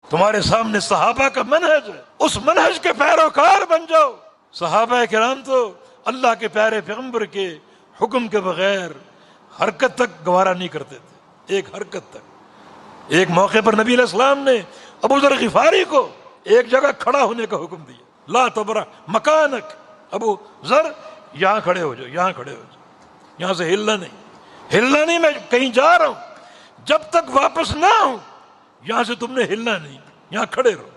تمہارے سامنے صحابہ کا منہج ہے، اس منہج کے پیروکار بن جاؤ۔ صحابہ کرام تو اللہ کے پیارے پیغمبر کے حکم کے بغیر حرکت تک گوارا نہیں کرتے تھے، ایک حرکت تک۔ ایک موقع پر نبی علیہ السلام نے ابو ذر غفاری کو ایک جگہ کھڑا ہونے کا حکم دیا، لا تبرح مکانک، ابو ذر یہاں کھڑے ہو جاؤ، یہاں کھڑے ہو جاؤ، یہاں سے ہلنا نہیں، میں کہیں جا رہا ہوں، جب تک واپس نہ ہوں یہاں سے تم نے ہلنا نہیں، یہاں کھڑے رہو۔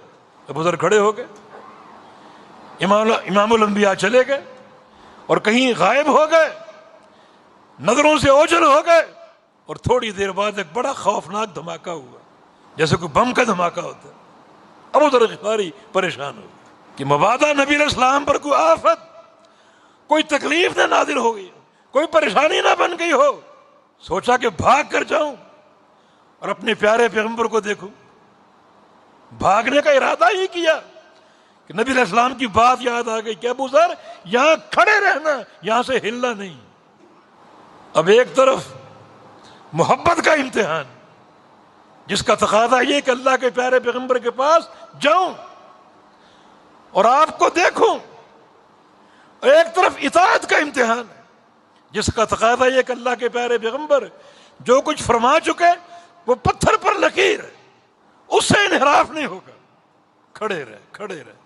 ابو ذر کھڑے ہو گئے، امام الانبیاء چلے گئے اور کہیں غائب ہو گئے، نظروں سے اوجھل ہو گئے، اور تھوڑی دیر بعد ایک بڑا خوفناک دھماکہ ہوا، جیسے کوئی بم کا دھماکہ ہوتا ہے۔ ابو ذر غفاری پریشان ہو گئے کہ مبادا نبی علیہ السلام پر کوئی آفت، کوئی تکلیف نہ نازل ہو گئی، کوئی پریشانی نہ بن گئی ہو۔ سوچا کہ بھاگ کر جاؤں اور اپنے پیارے پیغمبر کو دیکھوں۔ بھاگنے کا ارادہ ہی کیا کہ نبی علیہ السلام کی بات یاد آ گئی کہ ابو ذر یہاں کھڑے رہنا، یہاں سے ہلنا نہیں۔ اب ایک طرف محبت کا امتحان جس کا تقاضا یہ کہ اللہ کے پیارے پیغمبر کے پاس جاؤں اور آپ کو دیکھوں، اور ایک طرف اطاعت کا امتحان ہے جس کا تقاضا یہ کہ اللہ کے پیارے پیغمبر جو کچھ فرما چکے وہ پتھر پر لکیر ہے، اس سے انحراف نہیں ہوگا، کھڑے رہے۔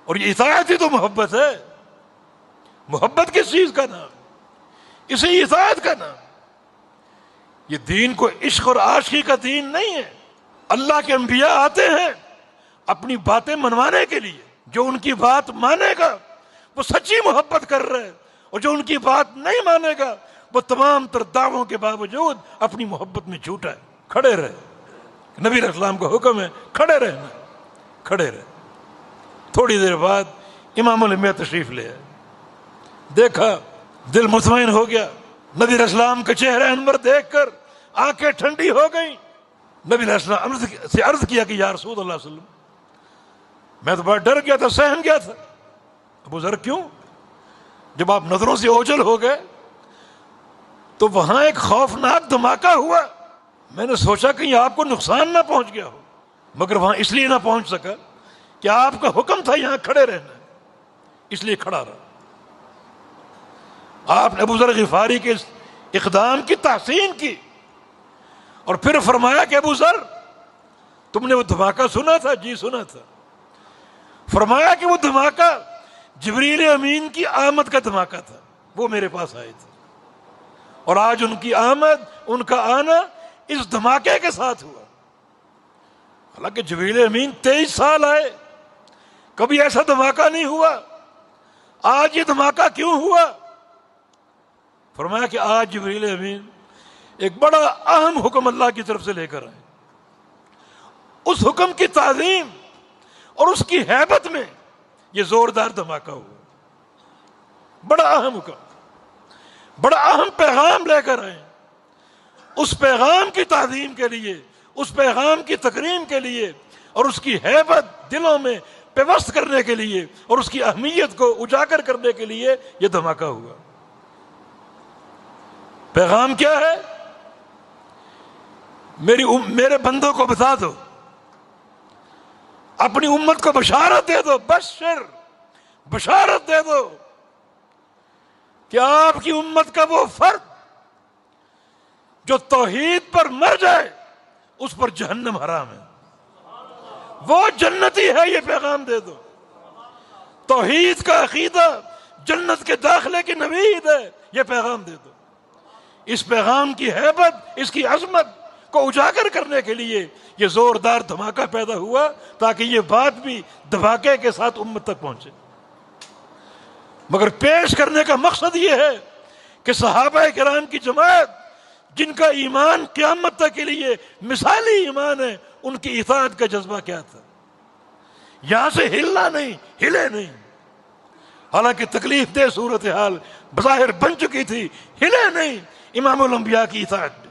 اور یہ اطاعت ہی تو محبت ہے۔ محبت کس چیز کا نام؟ اسی اطاعت کا نام۔ یہ دین کو عشق اور عاشقی کا دین نہیں ہے۔ اللہ کے انبیاء آتے ہیں اپنی باتیں منوانے کے لیے، جو ان کی بات مانے گا وہ سچی محبت کر رہے، اور جو ان کی بات نہیں مانے گا وہ تمام تر دعووں کے باوجود اپنی محبت میں جھوٹا ہے۔ کھڑے رہے، نبی علیہ السلام کا حکم ہے کھڑے رہنا، کھڑے رہے۔ تھوڑی دیر بعد امام الانبیاء تشریف لے آئے، دیکھا دل مطمئن ہو گیا، نبی علیہ السلام کا چہرہ انور دیکھ کر آنکھیں ٹھنڈی ہو گئیں۔ نبی علیہ السلام سے عرض کیا کہ یا رسول اللہ صلی اللہ علیہ وسلم، میں تو بڑا ڈر گیا تھا، سہم گیا تھا۔ ابو ذر کیوں؟ جب آپ نظروں سے اوجھل ہو گئے تو وہاں ایک خوفناک دھماکہ ہوا، میں نے سوچا کہیں آپ کو نقصان نہ پہنچ گیا ہو، مگر وہاں اس لیے نہ پہنچ سکا کہ آپ کا حکم تھا یہاں کھڑے رہنا، اس لیے کھڑا رہا۔ آپ نے ابو ذر غفاری کے اقدام کی تحسین کی اور پھر فرمایا کہ ابو ذر تم نے وہ دھماکہ سنا تھا؟ جی سنا تھا۔ فرمایا کہ وہ دھماکہ جبریل امین کی آمد کا دھماکہ تھا، وہ میرے پاس آئے تھے، اور آج ان کی آمد، ان کا آنا اس دھماکے کے ساتھ ہوا۔ حالانکہ جبریل امین 23 سال آئے، کبھی ایسا دھماکہ نہیں ہوا، آج یہ دھماکہ کیوں ہوا؟ فرمایا کہ آج جبریل امین ایک بڑا اہم حکم اللہ کی طرف سے لے کر آئے، اس حکم کی تعظیم اور اس کی ہیبت میں یہ زوردار دھماکہ ہوا۔ بڑا اہم حکم، بڑا اہم پیغام لے کر آئے، اس پیغام کی تعظیم کے لیے، اس پیغام کی تکریم کے لیے، اور اس کی ہیبت دلوں میں پیوست کرنے کے لیے، اور اس کی اہمیت کو اجاگر کرنے کے لیے یہ دھماکہ ہوا۔ پیغام کیا ہے؟ میرے بندوں کو بتا دو، اپنی امت کو بشارت دے دو، بشارت دے دو کہ آپ کی امت کا وہ فرد جو توحید پر مر جائے اس پر جہنم حرام ہے، وہ جنتی ہے، یہ پیغام دے دو۔ توحید کا عقیدہ جنت کے داخلے کی نوید ہے، یہ پیغام دے دو۔ اس پیغام کی ہیبت، اس کی عظمت کو اجاگر کرنے کے لیے یہ زوردار دھماکہ پیدا ہوا، تاکہ یہ بات بھی دھماکے کے ساتھ امت تک پہنچے۔ مگر پیش کرنے کا مقصد یہ ہے کہ صحابہ کرام کی جماعت، جن کا ایمان قیامت تک کے لیے مثالی ایمان ہے، ان کی اطاعت کا جذبہ کیا تھا۔ یہاں سے ہلنا نہیں، ہلے نہیں، حالانکہ تکلیف دہ صورتحال بظاہر بن چکی تھی، ہلے نہیں، امام الانبیاء کی اطاعت